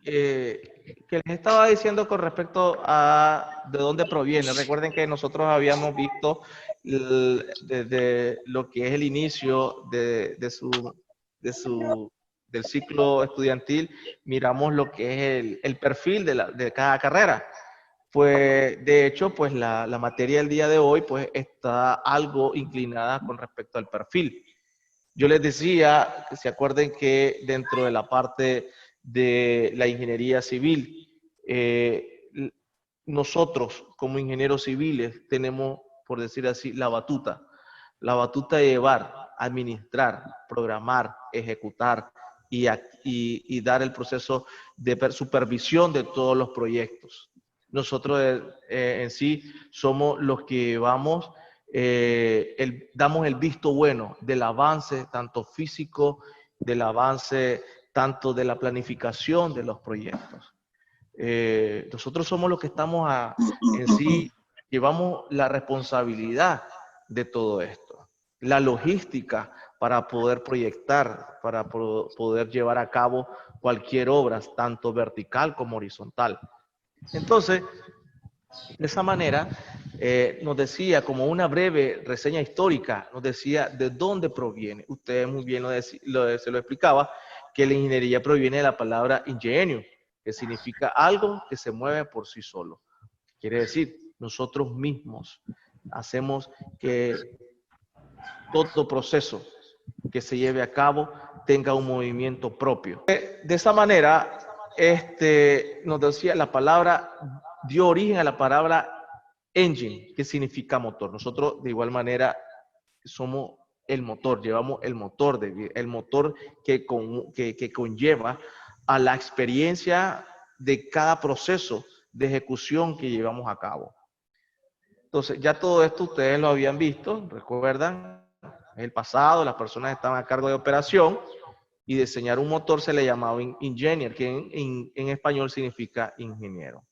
que les estaba diciendo con respecto a de dónde proviene. Recuerden que nosotros habíamos visto desde lo que es el inicio de su, del ciclo estudiantil, miramos lo que es el perfil de cada carrera. Pues de hecho, pues la materia del día de hoy pues está algo inclinada con respecto al perfil. Yo les decía, que se acuerden que dentro de la parte de la ingeniería civil, nosotros como ingenieros civiles tenemos, por decir así, la batuta de llevar, administrar, programar, ejecutar y dar el proceso de supervisión de todos los proyectos. Nosotros en sí somos los que vamos damos el visto bueno del avance tanto físico, del avance tanto de la planificación de los proyectos. Nosotros somos los que estamos en sí, llevamos la responsabilidad de todo esto, la logística para poder proyectar, para poder llevar a cabo cualquier obra, tanto vertical como horizontal. Entonces, de esa manera, nos decía, como una breve reseña histórica, nos decía de dónde proviene. Usted muy bien se lo explicaba, que la ingeniería proviene de la palabra ingenio, que significa algo que se mueve por sí solo. Quiere decir, nosotros mismos hacemos que todo proceso que se lleve a cabo tenga un movimiento propio. De esa manera, nos decía, la palabra dio origen a la palabra engine, que significa motor. Nosotros de igual manera somos el motor, llevamos el motor, el motor que conlleva a la experiencia de cada proceso de ejecución que llevamos a cabo. Entonces, ya todo esto ustedes lo habían visto, recuerdan, en el pasado las personas estaban a cargo de operación y diseñar un motor se le llamaba engineer, que en español significa ingeniero.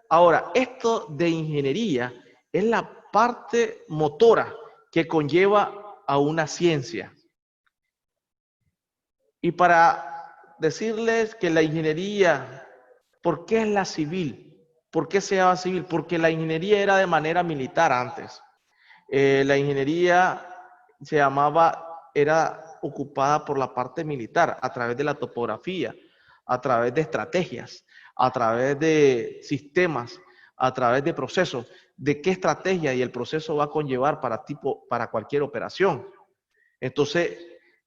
Ahora, esto de ingeniería es la parte motora que conlleva a una ciencia. Y para decirles que la ingeniería, ¿por qué es la civil? ¿Por qué se llama civil? Porque la ingeniería era de manera militar antes. La ingeniería era ocupada por la parte militar a través de la topografía, a través de estrategias, a través de sistemas, a través de procesos, de qué estrategia y el proceso va a conllevar para cualquier operación. Entonces,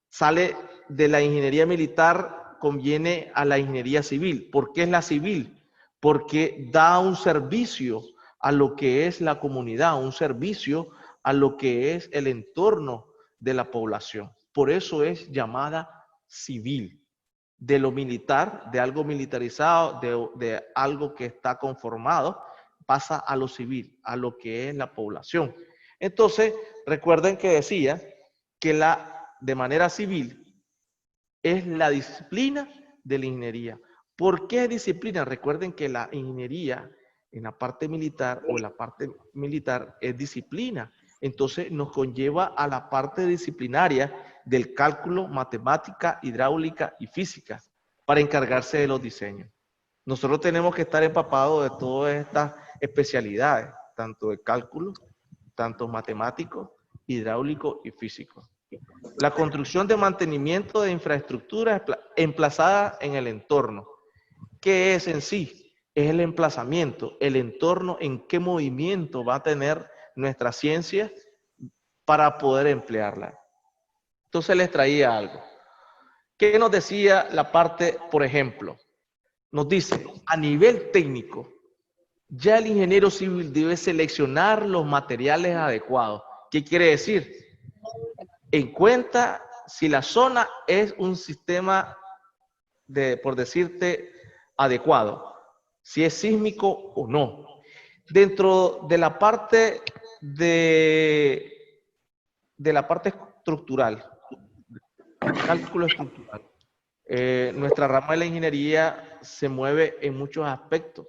sale de la ingeniería militar, conviene a la ingeniería civil. ¿Por qué es la civil? Porque da un servicio a lo que es la comunidad, un servicio a lo que es el entorno de la población. Por eso es llamada civil. De lo militar, de algo militarizado, de algo que está conformado, pasa a lo civil, a lo que es la población. Entonces, recuerden que decía que de manera civil es la disciplina de la ingeniería. ¿Por qué disciplina? Recuerden que la ingeniería en la parte militar o en la parte militar es disciplina. Entonces nos conlleva a la parte disciplinaria del cálculo, matemática, hidráulica y física para encargarse de los diseños. Nosotros tenemos que estar empapados de todas estas especialidades, tanto de cálculo, tanto matemático, hidráulico y físico. La construcción de mantenimiento de infraestructuras emplazada en el entorno. ¿Qué es en sí? Es el emplazamiento, el entorno, en qué movimiento va a tener nuestra ciencia para poder emplearla. Entonces les traía algo. ¿Qué nos decía la parte, por ejemplo? Nos dice, a nivel técnico, ya el ingeniero civil debe seleccionar los materiales adecuados. ¿Qué quiere decir? En cuenta si la zona es un sistema por decirte, adecuado, si es sísmico o no. Dentro de la parte la parte estructural, cálculo estructural, nuestra rama de la ingeniería se mueve en muchos aspectos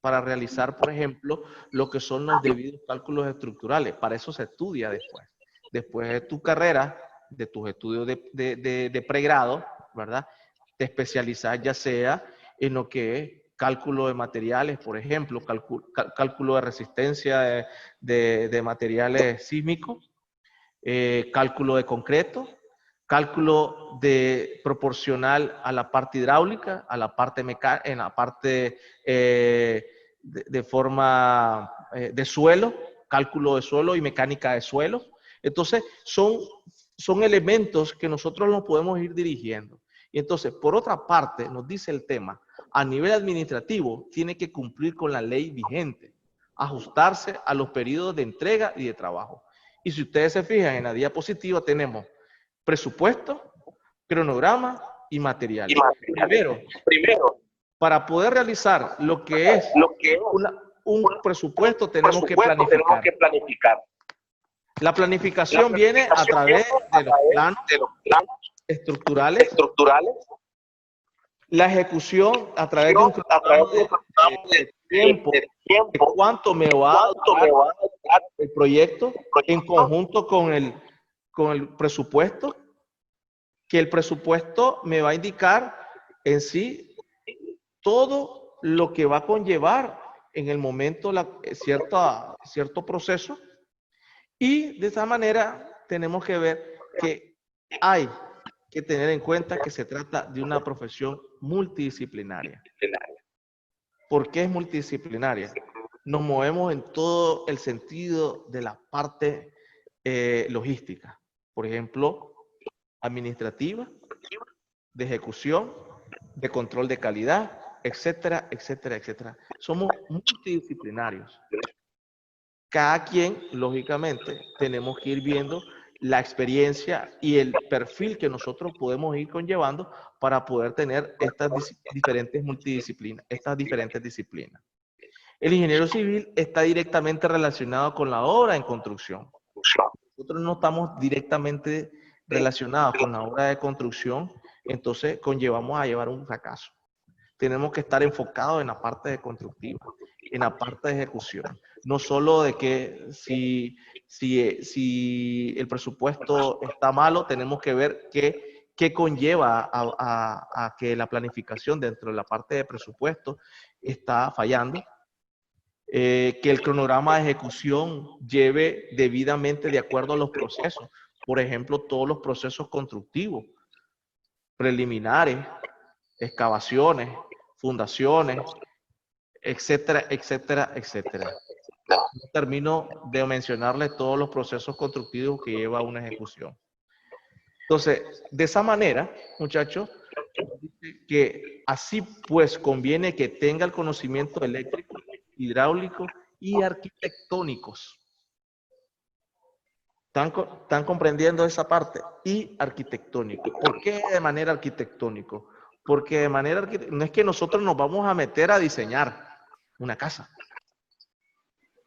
para realizar, por ejemplo, lo que son los debidos cálculos estructurales. Para eso se estudia después. Después de tu carrera, de tus estudios de pregrado, ¿verdad? Te especializas ya sea en lo que es cálculo de materiales, por ejemplo, cálculo de resistencia de materiales sísmicos, cálculo de concreto, cálculo de proporcional a la parte hidráulica, a la parte mecánica, en la parte de forma de suelo, cálculo de suelo y mecánica de suelo. Entonces, son elementos que nosotros nos podemos ir dirigiendo. Y entonces, por otra parte, nos dice el tema, a nivel administrativo, tiene que cumplir con la ley vigente, ajustarse a los periodos de entrega y de trabajo. Y si ustedes se fijan en la diapositiva, tenemos presupuesto, cronograma y materiales. Primero, para poder realizar lo que es un presupuesto, tenemos que planificar. La planificación viene a través de los planos estructurales. La ejecución a través de un cronograma de tiempo, de cuánto me va a dar el proyecto en conjunto con el presupuesto, que el presupuesto me va a indicar en sí todo lo que va a conllevar en el momento cierto proceso. Y de esa manera tenemos que ver que hay que tener en cuenta que se trata de una profesión multidisciplinaria. ¿Por qué es multidisciplinaria? Nos movemos en todo el sentido de la parte logística. Por ejemplo, administrativa, de ejecución, de control de calidad, etcétera, etcétera, etcétera. Somos multidisciplinarios. Cada quien, lógicamente, tenemos que ir viendo la experiencia y el perfil que nosotros podemos ir conllevando para poder tener estas diferentes multidisciplinas, estas diferentes disciplinas. El ingeniero civil está directamente relacionado con la obra en construcción. Nosotros no estamos directamente relacionados con la obra de construcción, entonces conllevamos a llevar un fracaso. Tenemos que estar enfocados en la parte de constructiva, en la parte de ejecución. No solo de que si el presupuesto está malo, tenemos que ver qué conlleva a que la planificación dentro de la parte de presupuesto está fallando. Que el cronograma de ejecución lleve debidamente de acuerdo a los procesos. Por ejemplo, todos los procesos constructivos, preliminares, excavaciones, fundaciones, etcétera, etcétera, etcétera. No termino de mencionarles todos los procesos constructivos que lleva una ejecución. Entonces, de esa manera, muchachos, que así pues conviene que tenga el conocimiento eléctrico, hidráulico y arquitectónicos. ¿Están comprendiendo esa parte? Y arquitectónico. ¿Por qué de manera arquitectónico? Porque de manera no es que nosotros nos vamos a meter a diseñar una casa.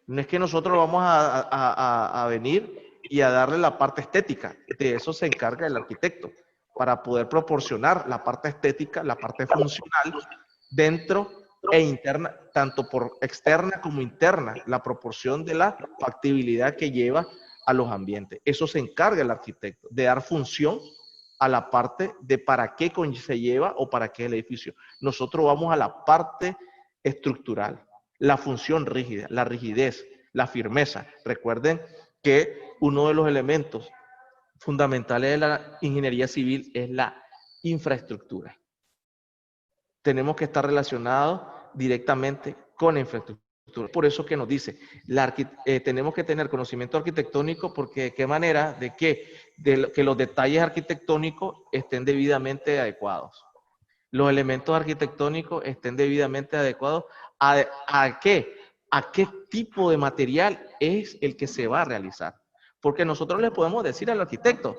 No es que nosotros vamos a venir y a darle la parte estética. De eso se encarga el arquitecto, para poder proporcionar la parte estética, la parte funcional, dentro e interna, tanto por externa como interna, la proporción de la factibilidad que lleva a los ambientes. Eso se encarga el arquitecto, de dar función a la parte de para qué se lleva o para qué el edificio. Nosotros vamos a la parte estructural, la función rígida, la rigidez, la firmeza. Recuerden que uno de los elementos fundamentales de la ingeniería civil es la infraestructura. Tenemos que estar relacionados directamente con la infraestructura. Por eso que nos dice, tenemos que tener conocimiento arquitectónico, porque de qué manera, que los detalles arquitectónicos estén debidamente adecuados. Los elementos arquitectónicos estén debidamente adecuados ¿a qué? ¿A qué tipo de material es el que se va a realizar? Porque nosotros le podemos decir al arquitecto,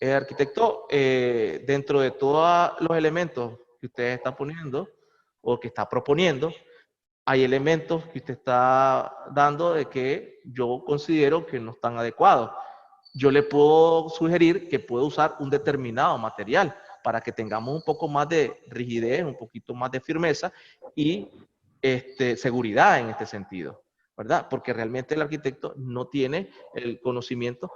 dentro de todos los elementos que usted está poniendo o que está proponiendo, hay elementos que usted está dando de que yo considero que no están adecuados. Yo le puedo sugerir que pueda usar un determinado material para que tengamos un poco más de rigidez, un poquito más de firmeza y seguridad en este sentido, ¿verdad? Porque realmente el arquitecto no tiene el conocimiento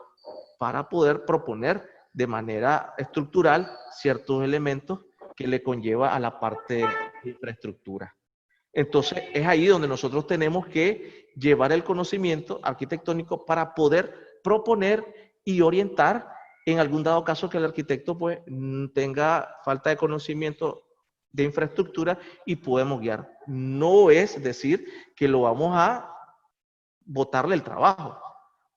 para poder proponer de manera estructural ciertos elementos que le conlleva a la parte de infraestructura. Entonces, es ahí donde nosotros tenemos que llevar el conocimiento arquitectónico para poder proponer y orientar en algún dado caso que el arquitecto pues tenga falta de conocimiento de infraestructura y podemos guiar. No es decir que lo vamos a botarle el trabajo,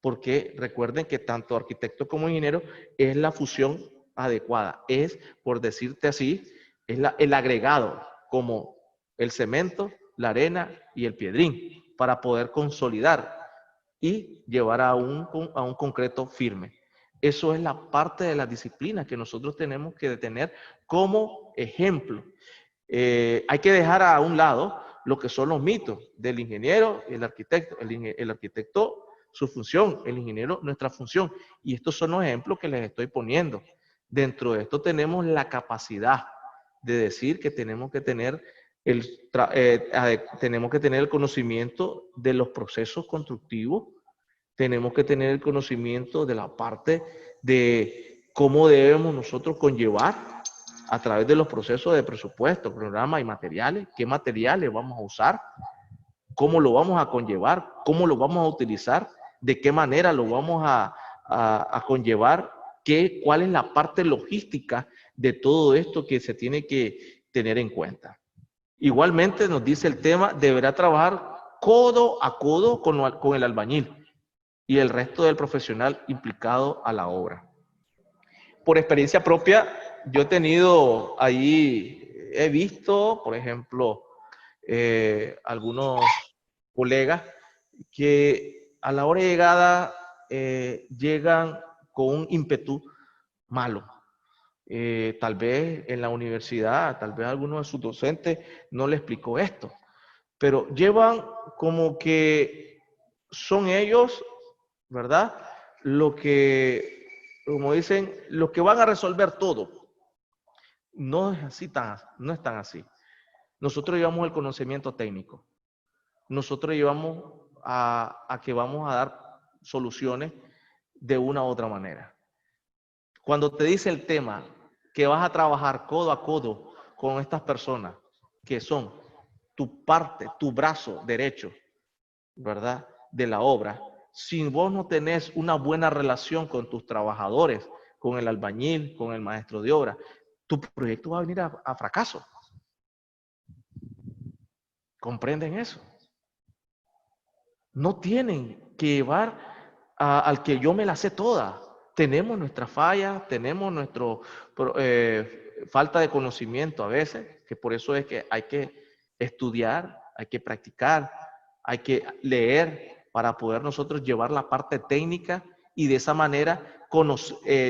porque recuerden que tanto arquitecto como ingeniero es la fusión adecuada, es, por decirte así, es el agregado como el cemento, la arena y el piedrín para poder consolidar y llevar a un concreto firme. Eso es la parte de la disciplina que nosotros tenemos que tener como ejemplo. Hay que dejar a un lado lo que son los mitos del ingeniero y el arquitecto. El arquitecto, su función, el ingeniero, nuestra función. Y estos son los ejemplos que les estoy poniendo. Dentro de esto tenemos la capacidad de decir que tenemos que tener el conocimiento de los procesos constructivos, tenemos que tener el conocimiento de la parte de cómo debemos nosotros conllevar a través de los procesos de presupuesto, programa y materiales, qué materiales vamos a usar, cómo lo vamos a conllevar, cómo lo vamos a utilizar, de qué manera lo vamos a conllevar, cuál es la parte logística de todo esto que se tiene que tener en cuenta. Igualmente nos dice el tema, deberá trabajar codo a codo con el albañil y el resto del profesional implicado a la obra. Por experiencia propia, yo he tenido ahí, he visto, por ejemplo, algunos colegas que a la hora de llegada llegan con un ímpetu malo. Tal vez en la universidad, tal vez alguno de sus docentes no le explicó esto, pero llevan como que son ellos, ¿verdad? Lo que, como dicen, los que van a resolver todo. No es así, no es tan así. Nosotros llevamos el conocimiento técnico. Nosotros llevamos a que vamos a dar soluciones de una u otra manera. Cuando te dice el tema que vas a trabajar codo a codo con estas personas que son tu parte, tu brazo derecho, ¿verdad? De la obra. Si vos no tenés una buena relación con tus trabajadores, con el albañil, con el maestro de obra, tu proyecto va a venir a fracaso. ¿Comprenden eso? No tienen que llevar al que yo me la sé toda. Tenemos nuestras fallas, tenemos nuestra falta de conocimiento a veces, que por eso es que hay que estudiar, hay que practicar, hay que leer para poder nosotros llevar la parte técnica y de esa manera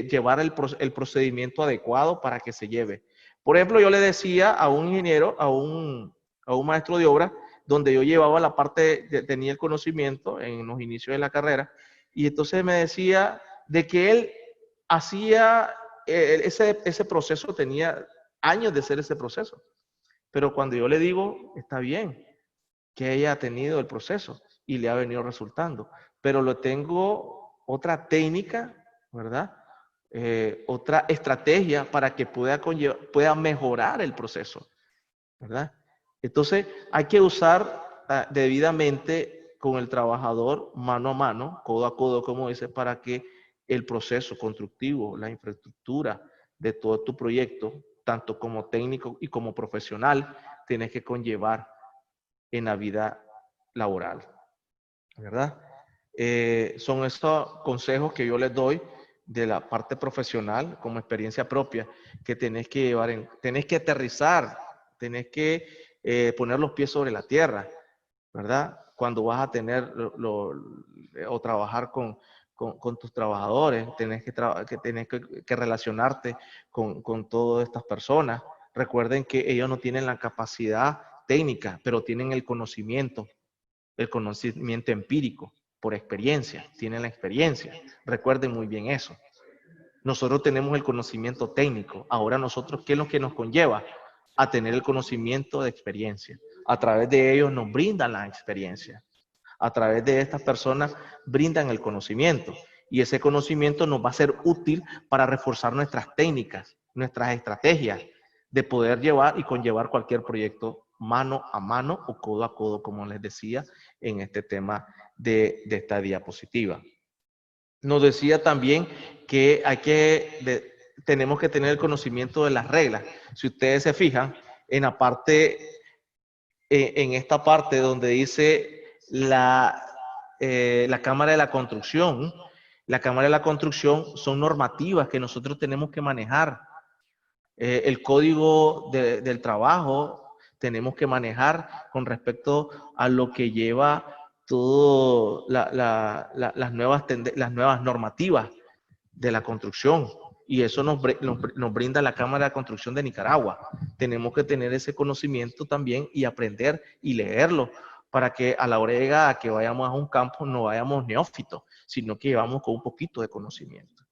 llevar el procedimiento adecuado para que se lleve. Por ejemplo, yo le decía a un ingeniero, a un maestro de obra, donde yo llevaba la parte, tenía el conocimiento en los inicios de la carrera, y entonces me decía de que él hacía ese proceso, tenía años de hacer ese proceso. Pero cuando yo le digo, está bien que ella ha tenido el proceso y le ha venido resultando, pero lo tengo otra técnica, ¿verdad? Otra estrategia para que pueda mejorar el proceso, ¿verdad? Entonces hay que usar debidamente con el trabajador mano a mano, codo a codo, como dice, para que el proceso constructivo, la infraestructura de todo tu proyecto, tanto como técnico y como profesional, tienes que conllevar en la vida laboral, ¿verdad? Son estos consejos que yo les doy de la parte profesional como experiencia propia que tenés que llevar, tenés que aterrizar, tenés que poner los pies sobre la tierra, ¿verdad? Cuando vas a tener o trabajar con tus trabajadores, tenés que relacionarte con todas estas personas. Recuerden que ellos no tienen la capacidad técnica, pero tienen el conocimiento empírico, por experiencia, tienen la experiencia. Recuerden muy bien eso. Nosotros tenemos el conocimiento técnico. Ahora nosotros, ¿qué es lo que nos conlleva? A tener el conocimiento de experiencia. A través de ellos nos brindan la experiencia. A través de estas personas brindan el conocimiento. Y ese conocimiento nos va a ser útil para reforzar nuestras técnicas, nuestras estrategias de poder llevar y conllevar cualquier proyecto mano a mano o codo a codo, como les decía en este tema de esta diapositiva. Nos decía también que tenemos que tener el conocimiento de las reglas. Si ustedes se fijan, en la parte, en esta parte donde dice la Cámara de la Construcción, la Cámara de la Construcción son normativas que nosotros tenemos que manejar. El código del trabajo tenemos que manejar con respecto a lo que lleva todo las nuevas normativas de la construcción. Y eso nos brinda la Cámara de Construcción de Nicaragua. Tenemos que tener ese conocimiento también y aprender y leerlo para que a la hora de que vayamos a un campo no vayamos neófitos, sino que vamos con un poquito de conocimiento,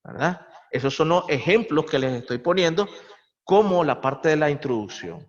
¿verdad? Esos son los ejemplos que les estoy poniendo como la parte de la introducción.